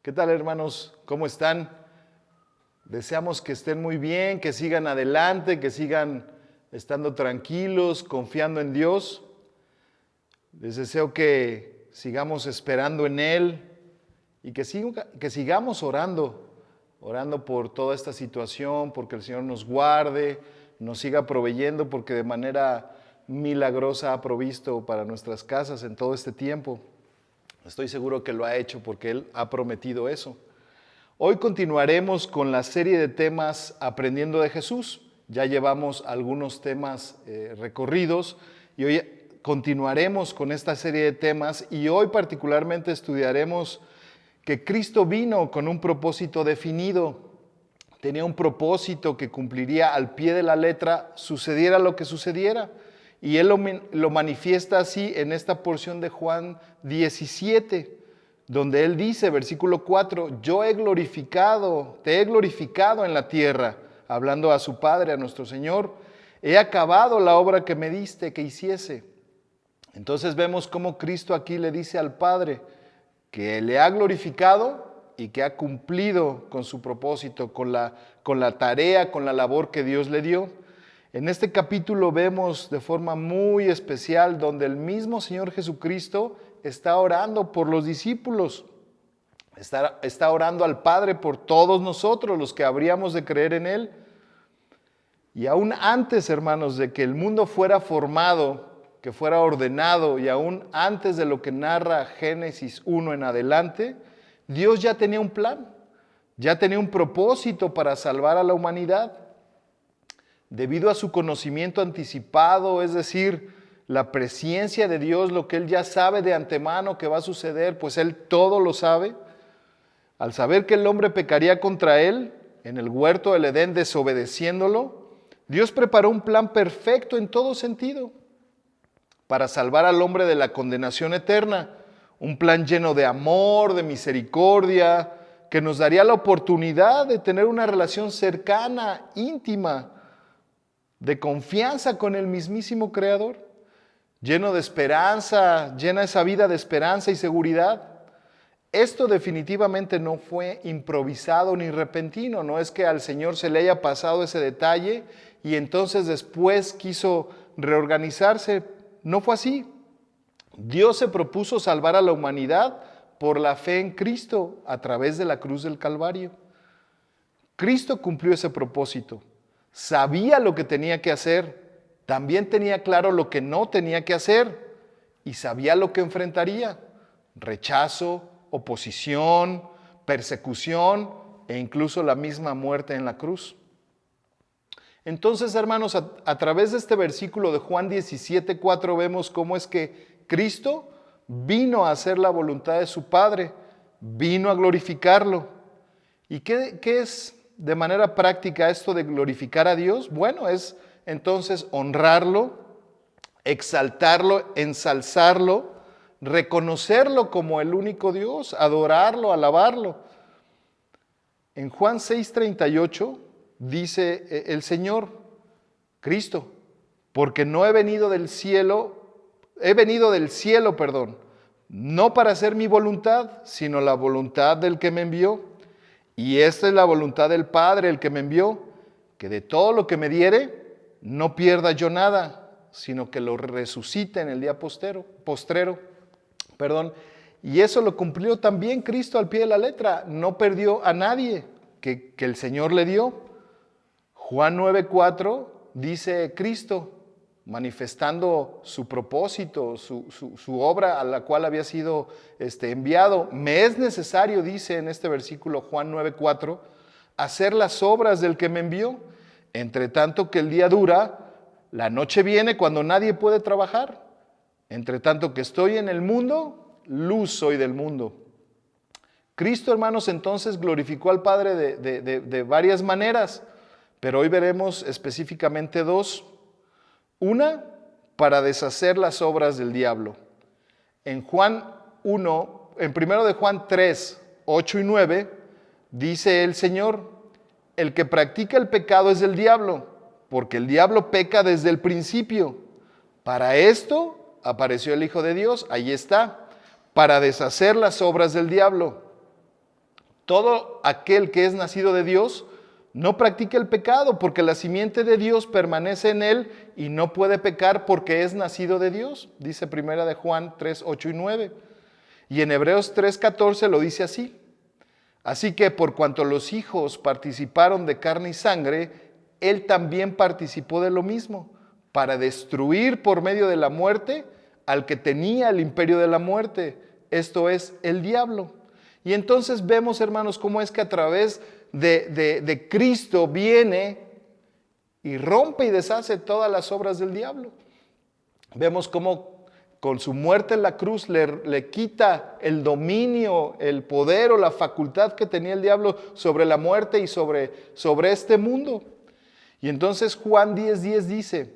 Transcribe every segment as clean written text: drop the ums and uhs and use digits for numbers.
¿Qué tal, hermanos? ¿Cómo están? Deseamos que estén muy bien, que sigan adelante, que sigan estando tranquilos, confiando en Dios. Les deseo que sigamos esperando en Él y que sigamos orando por toda esta situación, porque el Señor nos guarde, nos siga proveyendo, porque de manera milagrosa ha provisto para nuestras casas en todo este tiempo. Estoy seguro que lo ha hecho porque Él ha prometido eso. Hoy continuaremos con la serie de temas Aprendiendo de Jesús. Ya llevamos algunos temas recorridos y hoy continuaremos con esta serie de temas y hoy particularmente estudiaremos que Cristo vino con un propósito definido. Tenía un propósito que cumpliría al pie de la letra, sucediera lo que sucediera. Y Él lo manifiesta así en esta porción de Juan 17, donde Él dice, versículo 4, te he glorificado en la tierra, hablando a su Padre, a nuestro Señor, he acabado la obra que me diste que hiciese. Entonces vemos cómo Cristo aquí le dice al Padre que le ha glorificado y que ha cumplido con su propósito, con la tarea, con la labor que Dios le dio. En este capítulo vemos de forma muy especial donde el mismo Señor Jesucristo está orando por los discípulos, está orando al Padre por todos nosotros, los que habríamos de creer en Él. Y aún antes, hermanos, de que el mundo fuera formado, que fuera ordenado, y aún antes de lo que narra Génesis 1 en adelante, Dios ya tenía un plan, ya tenía un propósito para salvar a la humanidad. Debido a su conocimiento anticipado, es decir, la presciencia de Dios, lo que Él ya sabe de antemano que va a suceder, pues Él todo lo sabe. Al saber que el hombre pecaría contra Él en el huerto del Edén desobedeciéndolo, Dios preparó un plan perfecto en todo sentido para salvar al hombre de la condenación eterna. Un plan lleno de amor, de misericordia, que nos daría la oportunidad de tener una relación cercana, íntima, de confianza con el mismísimo Creador, lleno de esperanza, llena esa vida de esperanza y seguridad. Esto definitivamente no fue improvisado ni repentino, no es que al Señor se le haya pasado ese detalle y entonces después quiso reorganizarse, no fue así. Dios se propuso salvar a la humanidad por la fe en Cristo a través de la cruz del Calvario. Cristo cumplió ese propósito. Sabía lo que tenía que hacer, también tenía claro lo que no tenía que hacer y sabía lo que enfrentaría: rechazo, oposición, persecución e incluso la misma muerte en la cruz. Entonces, hermanos, a través de este versículo de Juan 17:4 vemos cómo es que Cristo vino a hacer la voluntad de su Padre, vino a glorificarlo. ¿Y qué es de manera práctica esto de glorificar a Dios? Bueno, es entonces honrarlo, exaltarlo, ensalzarlo, reconocerlo como el único Dios, adorarlo, alabarlo. En Juan 6:38 dice el Señor, Cristo, porque no he venido del cielo, no para hacer mi voluntad, sino la voluntad del que me envió. Y esta es la voluntad del Padre, el que me envió, que de todo lo que me diere, no pierda yo nada, sino que lo resucite en el día postrero. Y eso lo cumplió también Cristo al pie de la letra. No perdió a nadie que el Señor le dio. Juan 9:4 dice Cristo, manifestando su propósito, su obra a la cual había sido enviado. Me es necesario, dice en este versículo Juan 9:4, hacer las obras del que me envió. Entre tanto que el día dura, la noche viene cuando nadie puede trabajar. Entre tanto que estoy en el mundo, luz soy del mundo. Cristo, hermanos, entonces glorificó al Padre de varias maneras, pero hoy veremos específicamente dos. Una, para deshacer las obras del diablo. En Juan 1, en 1 de Juan 3, 8 y 9, dice el Señor, el que practica el pecado es del diablo, porque el diablo peca desde el principio. Para esto apareció el Hijo de Dios, ahí está, para deshacer las obras del diablo. todo aquel que es nacido de Dios no practica el pecado, porque la simiente de Dios permanece en él y no puede pecar porque es nacido de Dios, dice 1 de Juan 3, 8 y 9. Y en Hebreos 3:14 lo dice así: así que por cuanto los hijos participaron de carne y sangre, él también participó de lo mismo, para destruir por medio de la muerte al que tenía el imperio de la muerte, esto es, el diablo. Y entonces vemos, hermanos, cómo es que a través de Cristo viene y rompe y deshace todas las obras del diablo. Vemos cómo con su muerte en la cruz le quita el dominio, el poder o la facultad que tenía el diablo sobre la muerte y sobre este mundo. Y entonces Juan 10:10 dice: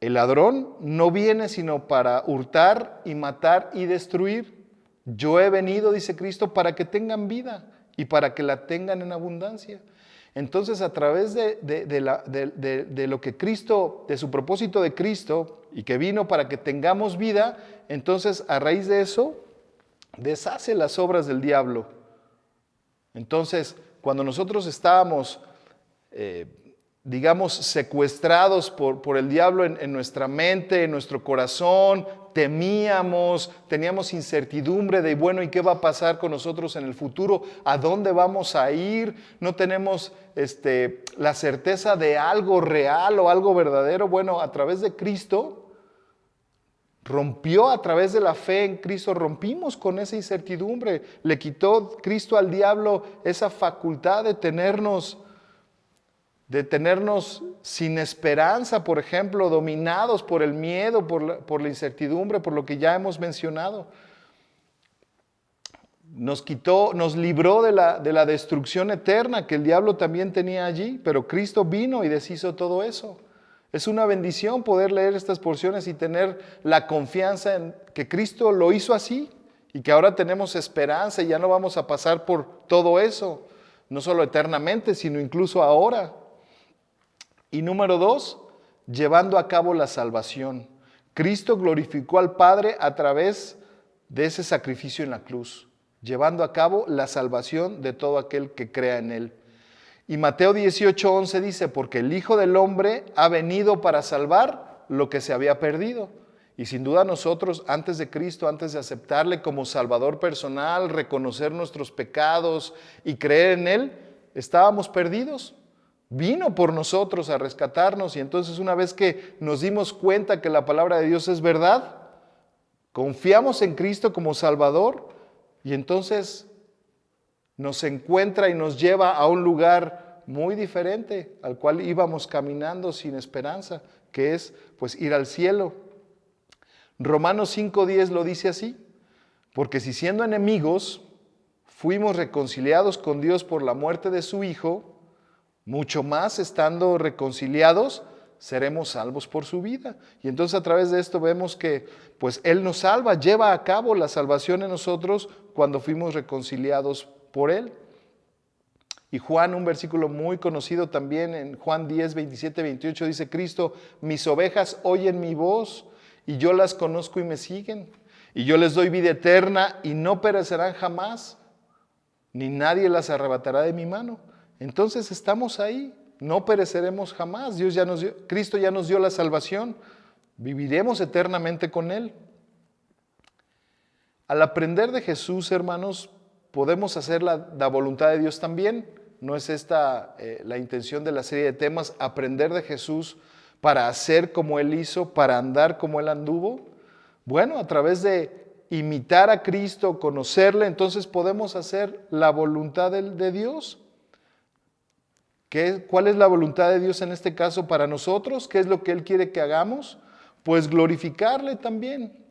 el ladrón no viene sino para hurtar y matar y destruir. Yo he venido, dice Cristo, para que tengan vida y para que la tengan en abundancia. Entonces, a través de lo que Cristo, de su propósito de Cristo, y que vino para que tengamos vida, entonces a raíz de eso, deshace las obras del diablo. Entonces, cuando nosotros estábamos, digamos, secuestrados por el diablo en nuestra mente, en nuestro corazón, temíamos, teníamos incertidumbre de, bueno, ¿y qué va a pasar con nosotros en el futuro? ¿A dónde vamos a ir? No tenemos la certeza de algo real o algo verdadero. Bueno, a través de Cristo, rompió a través de la fe en Cristo, rompimos con esa incertidumbre. Le quitó Cristo al diablo esa facultad de tenernos sin esperanza, por ejemplo, dominados por el miedo, por la incertidumbre, por lo que ya hemos mencionado. Nos libró de la destrucción eterna que el diablo también tenía allí, pero Cristo vino y deshizo todo eso. Es una bendición poder leer estas porciones y tener la confianza en que Cristo lo hizo así y que ahora tenemos esperanza y ya no vamos a pasar por todo eso, no solo eternamente, sino incluso ahora. Y número 2, llevando a cabo la salvación. Cristo glorificó al Padre a través de ese sacrificio en la cruz, llevando a cabo la salvación de todo aquel que crea en Él. Y Mateo 18:11 dice: porque el Hijo del Hombre ha venido para salvar lo que se había perdido. Y sin duda nosotros, antes de Cristo, antes de aceptarle como Salvador personal, reconocer nuestros pecados y creer en Él, estábamos perdidos. Vino por nosotros a rescatarnos, y entonces una vez que nos dimos cuenta que la palabra de Dios es verdad, confiamos en Cristo como Salvador y entonces nos encuentra y nos lleva a un lugar muy diferente al cual íbamos caminando sin esperanza, que es pues ir al cielo. Romanos 5:10 lo dice así: porque si siendo enemigos fuimos reconciliados con Dios por la muerte de su Hijo, mucho más estando reconciliados seremos salvos por su vida. Y entonces a través de esto vemos que pues Él nos salva, lleva a cabo la salvación en nosotros cuando fuimos reconciliados por Él. Y Juan, un versículo muy conocido también, en Juan 10, 27, 28, dice: Cristo, mis ovejas oyen mi voz y yo las conozco y me siguen. Y yo les doy vida eterna y no perecerán jamás, ni nadie las arrebatará de mi mano. Entonces estamos ahí, no pereceremos jamás. Cristo ya nos dio la salvación, viviremos eternamente con Él. Al aprender de Jesús, hermanos, podemos hacer la voluntad de Dios también. ¿No es esta la intención de la serie de temas? Aprender de Jesús para hacer como Él hizo, para andar como Él anduvo. Bueno, a través de imitar a Cristo, conocerle, entonces podemos hacer la voluntad de Dios. ¿Cuál es la voluntad de Dios en este caso para nosotros? ¿Qué es lo que Él quiere que hagamos? Pues glorificarle también,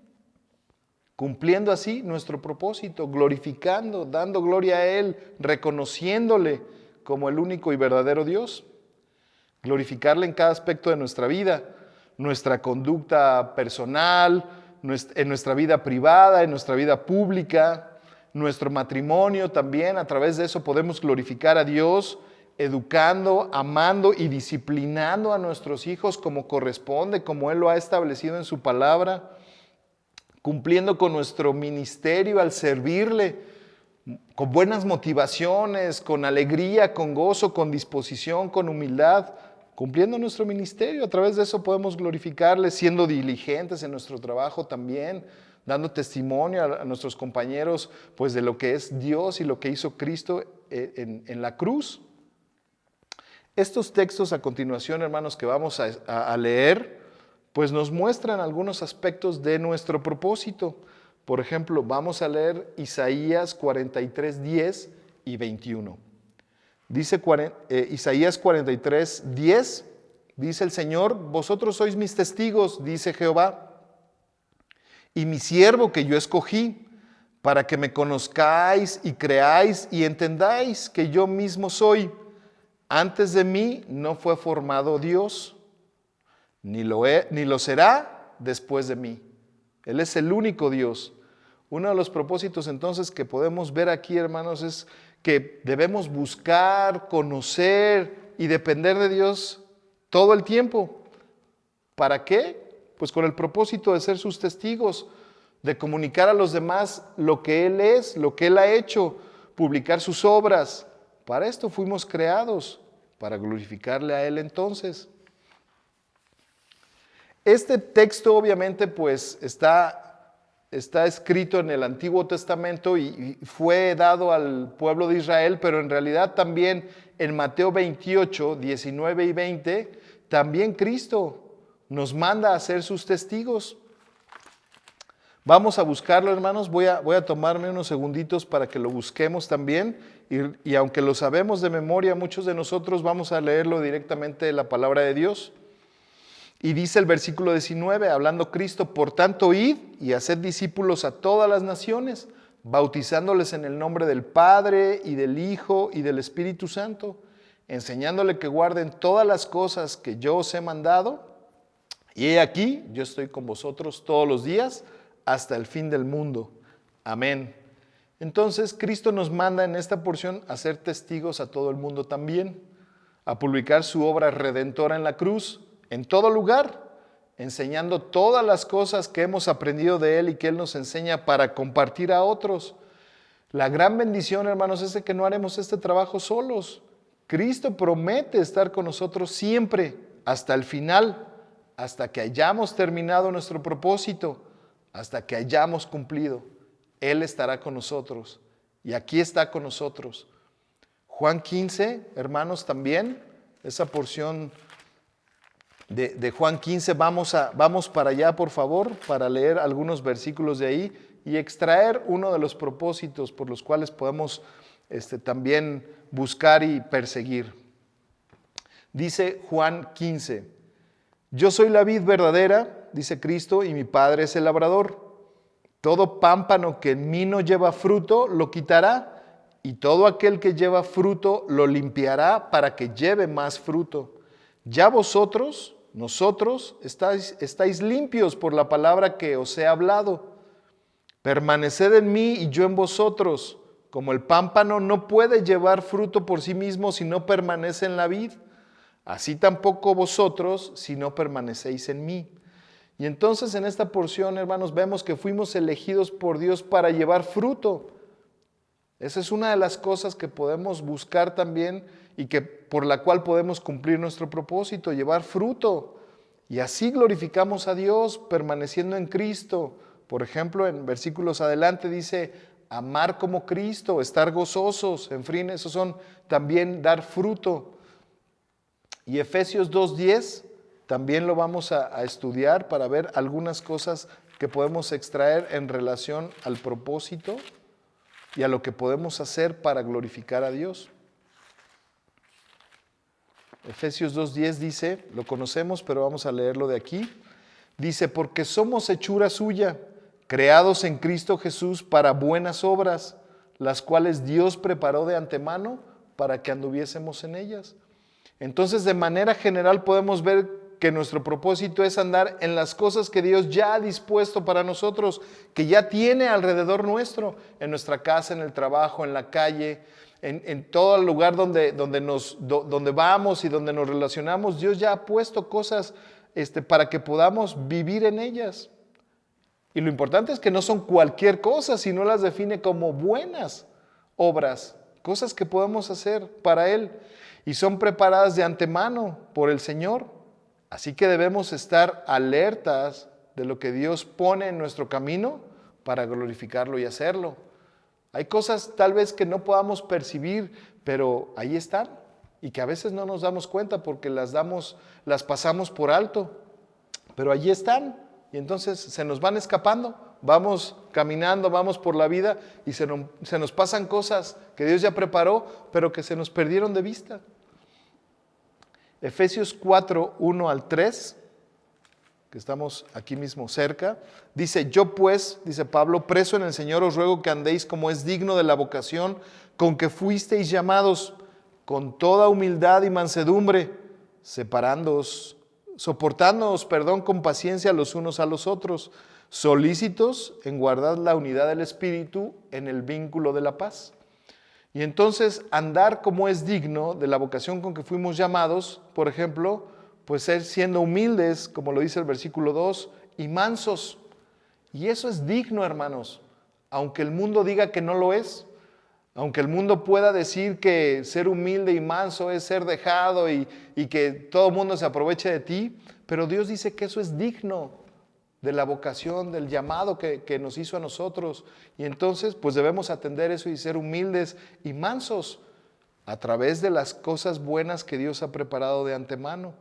cumpliendo así nuestro propósito, glorificando, dando gloria a Él, reconociéndole como el único y verdadero Dios. Glorificarle en cada aspecto de nuestra vida, nuestra conducta personal, en nuestra vida privada, en nuestra vida pública, nuestro matrimonio también. A través de eso podemos glorificar a Dios, educando, amando y disciplinando a nuestros hijos como corresponde, como Él lo ha establecido en su palabra, cumpliendo con nuestro ministerio al servirle, con buenas motivaciones, con alegría, con gozo, con disposición, con humildad, cumpliendo nuestro ministerio. A través de eso podemos glorificarle, siendo diligentes en nuestro trabajo también, dando testimonio a nuestros compañeros pues de lo que es Dios y lo que hizo Cristo en la cruz. Estos textos a continuación, hermanos, que vamos a leer, pues nos muestran algunos aspectos de nuestro propósito. Por ejemplo, vamos a leer Isaías 43, 10 y 21. Dice Isaías 43, 10, dice el Señor: vosotros sois mis testigos, dice Jehová, y mi siervo que yo escogí, para que me conozcáis y creáis y entendáis que yo mismo soy. Antes de mí no fue formado Dios, ni lo será después de mí. Él es el único Dios. Uno de los propósitos entonces que podemos ver aquí, hermanos, es que debemos buscar, conocer y depender de Dios todo el tiempo. ¿Para qué? Pues con el propósito de ser sus testigos, de comunicar a los demás lo que Él es, lo que Él ha hecho, publicar sus obras. Para esto fuimos creados, para glorificarle a Él entonces. Este texto obviamente pues está escrito en el Antiguo Testamento y fue dado al pueblo de Israel, pero en realidad también en Mateo 28, 19 y 20, también Cristo nos manda a ser sus testigos. Vamos a buscarlo, hermanos. Voy a tomarme unos segunditos para que lo busquemos también. Y aunque lo sabemos de memoria, muchos de nosotros vamos a leerlo directamente de la palabra de Dios. Y dice el versículo 19, hablando Cristo: por tanto, id y haced discípulos a todas las naciones, bautizándoles en el nombre del Padre y del Hijo y del Espíritu Santo, enseñándole que guarden todas las cosas que yo os he mandado. Y he aquí, yo estoy con vosotros todos los días hasta el fin del mundo. Amén. Entonces, Cristo nos manda en esta porción a ser testigos a todo el mundo también, a publicar su obra redentora en la cruz, en todo lugar, enseñando todas las cosas que hemos aprendido de Él y que Él nos enseña para compartir a otros. La gran bendición, hermanos, es de que no haremos este trabajo solos. Cristo promete estar con nosotros siempre, hasta el final, hasta que hayamos terminado nuestro propósito, hasta que hayamos cumplido. Él estará con nosotros y aquí está con nosotros. Juan 15, hermanos, también, esa porción de Juan 15, vamos para allá, por favor, para leer algunos versículos de ahí y extraer uno de los propósitos por los cuales podemos también buscar y perseguir. Dice Juan 15, yo soy la vid verdadera, dice Cristo, y mi Padre es el labrador. Todo pámpano que en mí no lleva fruto, lo quitará, y todo aquel que lleva fruto, lo limpiará para que lleve más fruto. Ya nosotros estáis limpios por la palabra que os he hablado. Permaneced en mí y yo en vosotros. Como el pámpano no puede llevar fruto por sí mismo si no permanece en la vid, así tampoco vosotros si no permanecéis en mí. Y entonces en esta porción, hermanos, vemos que fuimos elegidos por Dios para llevar fruto. Esa es una de las cosas que podemos buscar también y por la cual podemos cumplir nuestro propósito, llevar fruto. Y así glorificamos a Dios permaneciendo en Cristo. Por ejemplo, en versículos adelante dice, amar como Cristo, estar gozosos, en fin, esos son también dar fruto. Y Efesios 2:10 también lo vamos a estudiar para ver algunas cosas que podemos extraer en relación al propósito y a lo que podemos hacer para glorificar a Dios. Efesios 2:10 dice, lo conocemos, pero vamos a leerlo de aquí. Dice, porque somos hechura suya, creados en Cristo Jesús para buenas obras, las cuales Dios preparó de antemano para que anduviésemos en ellas. Entonces, de manera general podemos ver que nuestro propósito es andar en las cosas que Dios ya ha dispuesto para nosotros, que ya tiene alrededor nuestro, en nuestra casa, en el trabajo, en la calle, en todo el lugar donde vamos y donde nos relacionamos. Dios ya ha puesto cosas para que podamos vivir en ellas. Y lo importante es que no son cualquier cosa, sino las define como buenas. obras, cosas que podemos hacer para Él y son preparadas de antemano por el Señor. Así que debemos estar alertas de lo que Dios pone en nuestro camino para glorificarlo y hacerlo. Hay cosas tal vez que no podamos percibir, pero ahí están y que a veces no nos damos cuenta porque las pasamos por alto, pero allí están y entonces se nos van escapando. Vamos caminando, vamos por la vida y se nos pasan cosas que Dios ya preparó, pero que se nos perdieron de vista. Efesios 4, 1 al 3, que estamos aquí mismo cerca, dice: yo pues, dice Pablo, preso en el Señor, os ruego que andéis como es digno de la vocación con que fuisteis llamados, con toda humildad y mansedumbre, soportándoos con paciencia los unos a los otros, solícitos en guardar la unidad del Espíritu en el vínculo de la paz. Y entonces andar como es digno de la vocación con que fuimos llamados, por ejemplo, pues ser siendo humildes, como lo dice el versículo 2, y mansos. Y eso es digno, hermanos, aunque el mundo diga que no lo es, aunque el mundo pueda decir que ser humilde y manso es ser dejado y que todo el mundo se aproveche de ti, pero Dios dice que eso es digno de la vocación, del llamado que nos hizo a nosotros. Y entonces pues debemos atender eso y ser humildes y mansos a través de las cosas buenas que Dios ha preparado de antemano.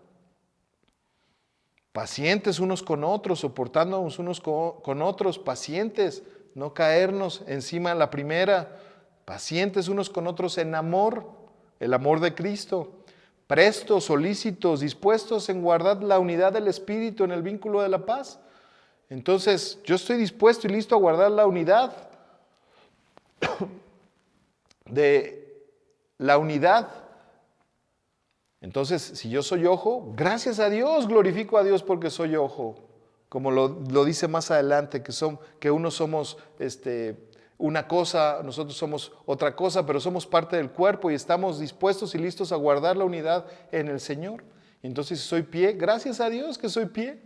Pacientes unos con otros, soportándonos unos con otros, pacientes, no caernos encima en la primera, pacientes unos con otros en amor, el amor de Cristo, prestos, solícitos, dispuestos en guardar la unidad del Espíritu en el vínculo de la paz. Entonces, yo estoy dispuesto y listo a guardar la unidad Entonces, si yo soy ojo, gracias a Dios, glorifico a Dios porque soy ojo. Como lo dice más adelante, que unos somos una cosa, nosotros somos otra cosa, pero somos parte del cuerpo y estamos dispuestos y listos a guardar la unidad en el Señor. Entonces, si soy pie, gracias a Dios que soy pie.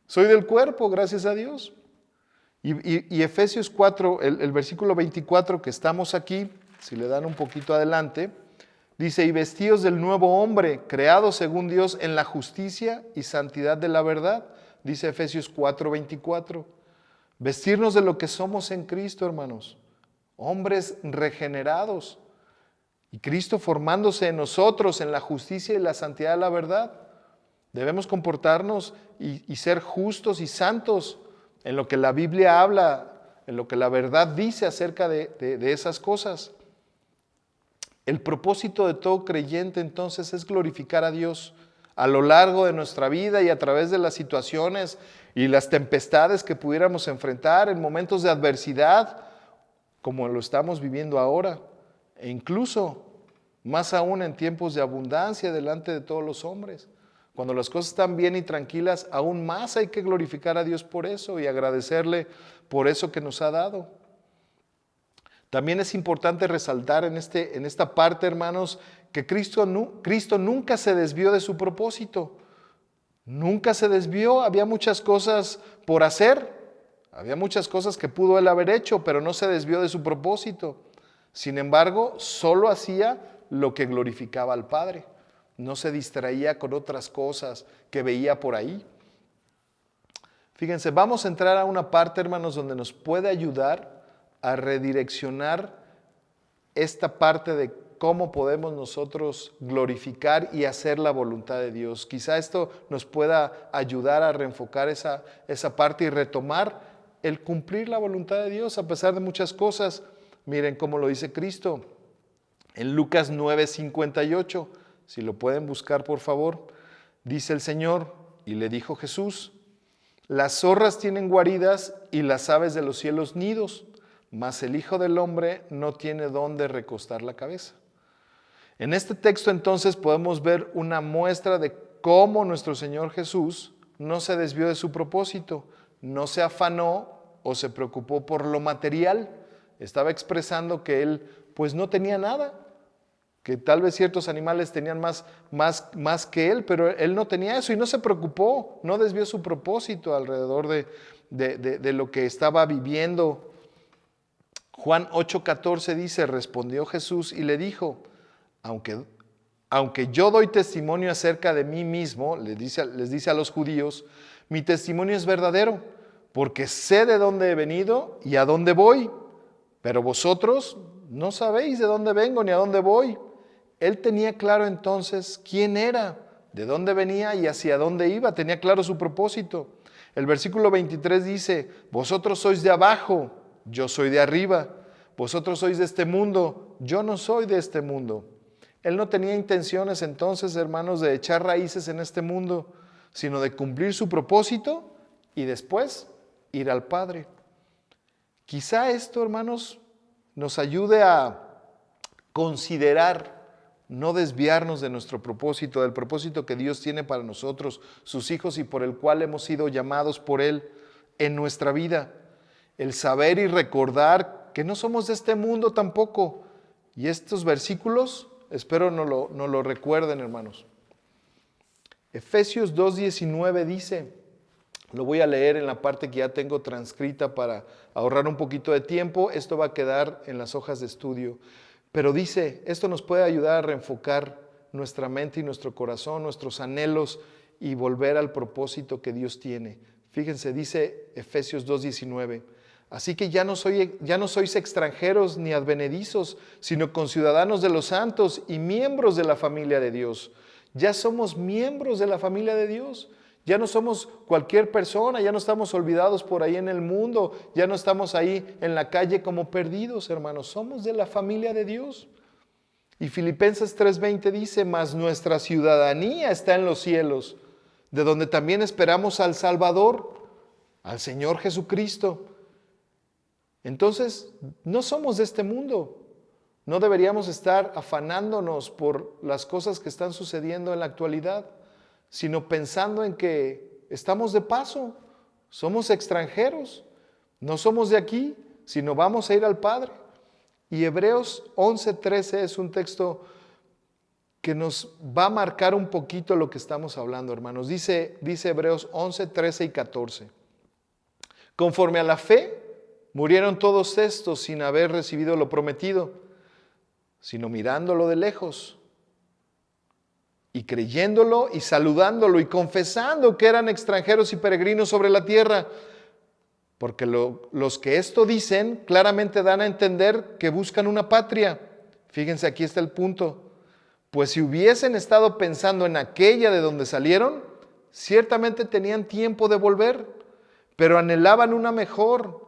Soy del cuerpo, gracias a Dios. Y Efesios 4, el versículo 24 que estamos aquí, si le dan un poquito adelante, dice: y vestidos del nuevo hombre, creado según Dios en la justicia y santidad de la verdad. Dice Efesios 4, 24. Vestirnos de lo que somos en Cristo, hermanos. Hombres regenerados. Y Cristo formándose en nosotros en la justicia y la santidad de la verdad. Debemos comportarnos y ser justos y santos en lo que la Biblia habla, en lo que la verdad dice acerca de esas cosas. El propósito de todo creyente entonces es glorificar a Dios a lo largo de nuestra vida y a través de las situaciones y las tempestades que pudiéramos enfrentar en momentos de adversidad, como lo estamos viviendo ahora, e incluso más aún en tiempos de abundancia delante de todos los hombres. Cuando las cosas están bien y tranquilas, aún más hay que glorificar a Dios por eso y agradecerle por eso que nos ha dado. También es importante resaltar en esta parte, hermanos, que Cristo nunca se desvió de su propósito. Nunca se desvió, había muchas cosas por hacer, había muchas cosas que pudo él haber hecho, pero no se desvió de su propósito. Sin embargo, solo hacía lo que glorificaba al Padre. No se distraía con otras cosas que veía por ahí. Fíjense, vamos a entrar a una parte, hermanos, donde nos puede ayudar a redireccionar esta parte de cómo podemos nosotros glorificar y hacer la voluntad de Dios. Quizá esto nos pueda ayudar a reenfocar esa parte y retomar el cumplir la voluntad de Dios a pesar de muchas cosas. Miren cómo lo dice Cristo en Lucas 9:58. Si lo pueden buscar, por favor. Dice el Señor, y le dijo Jesús: las zorras tienen guaridas y las aves de los cielos nidos, mas el Hijo del Hombre no tiene dónde recostar la cabeza. En este texto entonces podemos ver una muestra de cómo nuestro Señor Jesús no se desvió de su propósito, no se afanó o se preocupó por lo material. Estaba expresando que Él pues no tenía nada, que tal vez ciertos animales tenían más que Él, pero Él no tenía eso y no se preocupó, no desvió su propósito alrededor de lo que estaba viviendo Juan 8:14 dice, respondió Jesús y le dijo, aunque yo doy testimonio acerca de mí mismo, les dice a los judíos, mi testimonio es verdadero, porque sé de dónde he venido y a dónde voy, pero vosotros no sabéis de dónde vengo ni a dónde voy. Él tenía claro entonces quién era, de dónde venía y hacia dónde iba, tenía claro su propósito. El versículo 23 dice, vosotros sois de abajo, yo soy de arriba, vosotros sois de este mundo, yo no soy de este mundo. Él no tenía intenciones entonces, hermanos, de echar raíces en este mundo, sino de cumplir su propósito y después ir al Padre. Quizá esto, hermanos, nos ayude a considerar, no desviarnos de nuestro propósito, del propósito que Dios tiene para nosotros, sus hijos, y por el cual hemos sido llamados por Él en nuestra vida. El saber y recordar que no somos de este mundo tampoco. Y estos versículos, espero no lo recuerden, hermanos. Efesios 2:19 dice, lo voy a leer en la parte que ya tengo transcrita para ahorrar un poquito de tiempo. Esto va a quedar en las hojas de estudio. Pero dice, esto nos puede ayudar a reenfocar nuestra mente y nuestro corazón, nuestros anhelos y volver al propósito que Dios tiene. Fíjense, dice Efesios 2:19, así que ya no sois extranjeros ni advenedizos, sino conciudadanos de los santos y miembros de la familia de Dios. Ya somos miembros de la familia de Dios. Ya no somos cualquier persona, ya no estamos olvidados por ahí en el mundo, ya no estamos ahí en la calle como perdidos, hermanos. Somos de la familia de Dios. Y Filipenses 3:20 dice, mas nuestra ciudadanía está en los cielos, de donde también esperamos al Salvador, al Señor Jesucristo. Entonces, no somos de este mundo. No deberíamos estar afanándonos por las cosas que están sucediendo en la actualidad, sino pensando en que estamos de paso, somos extranjeros, no somos de aquí, sino vamos a ir al Padre. Y Hebreos 11:13 es un texto que nos va a marcar un poquito lo que estamos hablando, hermanos. Dice Hebreos 11:13 y 14. Conforme a la fe, murieron todos estos sin haber recibido lo prometido, sino mirándolo de lejos, y creyéndolo y saludándolo y confesando que eran extranjeros y peregrinos sobre la tierra. Porque los que esto dicen claramente dan a entender que buscan una patria. Fíjense, aquí está el punto. Pues si hubiesen estado pensando en aquella de donde salieron, ciertamente tenían tiempo de volver, pero anhelaban una mejor,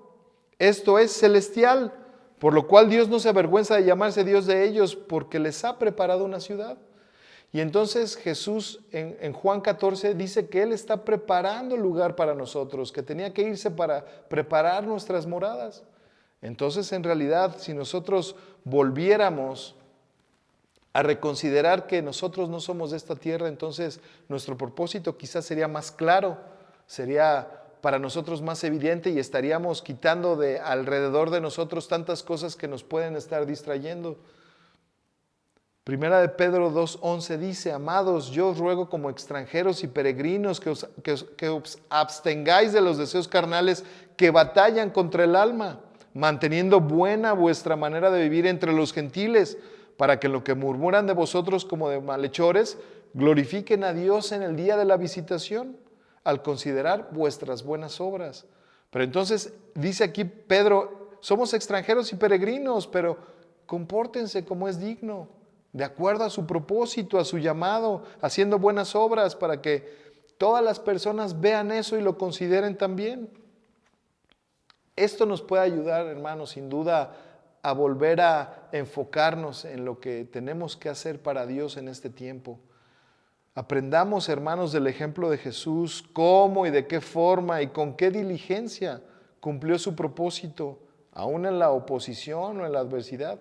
esto es celestial, por lo cual Dios no se avergüenza de llamarse Dios de ellos, porque les ha preparado una ciudad. Y entonces Jesús en Juan 14 dice que Él está preparando lugar para nosotros, que tenía que irse para preparar nuestras moradas. Entonces, en realidad, si nosotros volviéramos a reconsiderar que nosotros no somos de esta tierra, entonces nuestro propósito quizás sería más claro, sería para nosotros más evidente y estaríamos quitando de alrededor de nosotros tantas cosas que nos pueden estar distrayendo. Primera de Pedro 2:11 dice, amados, yo os ruego como extranjeros y peregrinos que os abstengáis de los deseos carnales que batallan contra el alma, manteniendo buena vuestra manera de vivir entre los gentiles, para que lo que murmuran de vosotros como de malhechores, glorifiquen a Dios en el día de la visitación, al considerar vuestras buenas obras. Pero entonces dice aquí Pedro, somos extranjeros y peregrinos, pero compórtense como es digno, de acuerdo a su propósito, a su llamado, haciendo buenas obras para que todas las personas vean eso y lo consideren también. Esto nos puede ayudar, hermanos, sin duda, a volver a enfocarnos en lo que tenemos que hacer para Dios en este tiempo. Aprendamos, hermanos, del ejemplo de Jesús, cómo y de qué forma y con qué diligencia cumplió su propósito, aún en la oposición o en la adversidad.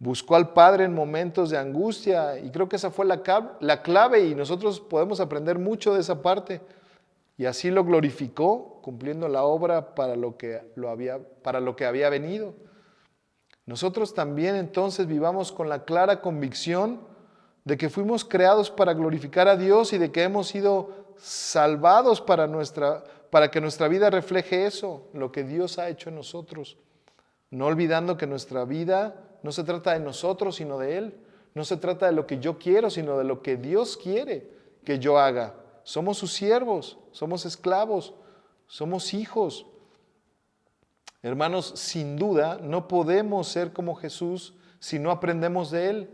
Buscó al Padre en momentos de angustia y creo que esa fue la clave y nosotros podemos aprender mucho de esa parte. Y así lo glorificó, cumpliendo la obra para lo que había venido. Nosotros también entonces vivamos con la clara convicción de que fuimos creados para glorificar a Dios y de que hemos sido salvados para que nuestra vida refleje eso, lo que Dios ha hecho en nosotros. no olvidando que nuestra vida no se trata de nosotros, sino de Él. No se trata de lo que yo quiero, sino de lo que Dios quiere que yo haga. Somos sus siervos, somos esclavos, somos hijos. Hermanos, sin duda no podemos ser como Jesús si no aprendemos de Él.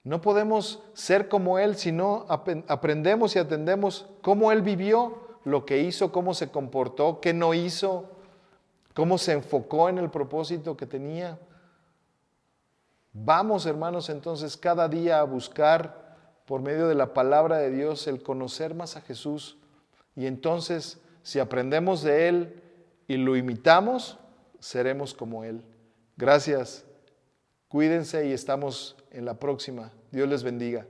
No podemos ser como Él si no aprendemos y atendemos cómo Él vivió, lo que hizo, cómo se comportó, qué no hizo, cómo se enfocó en el propósito que tenía. Vamos, hermanos, entonces cada día a buscar por medio de la palabra de Dios el conocer más a Jesús. Y entonces, si aprendemos de Él y lo imitamos, seremos como Él. Gracias. Cuídense y estamos en la próxima. Dios les bendiga.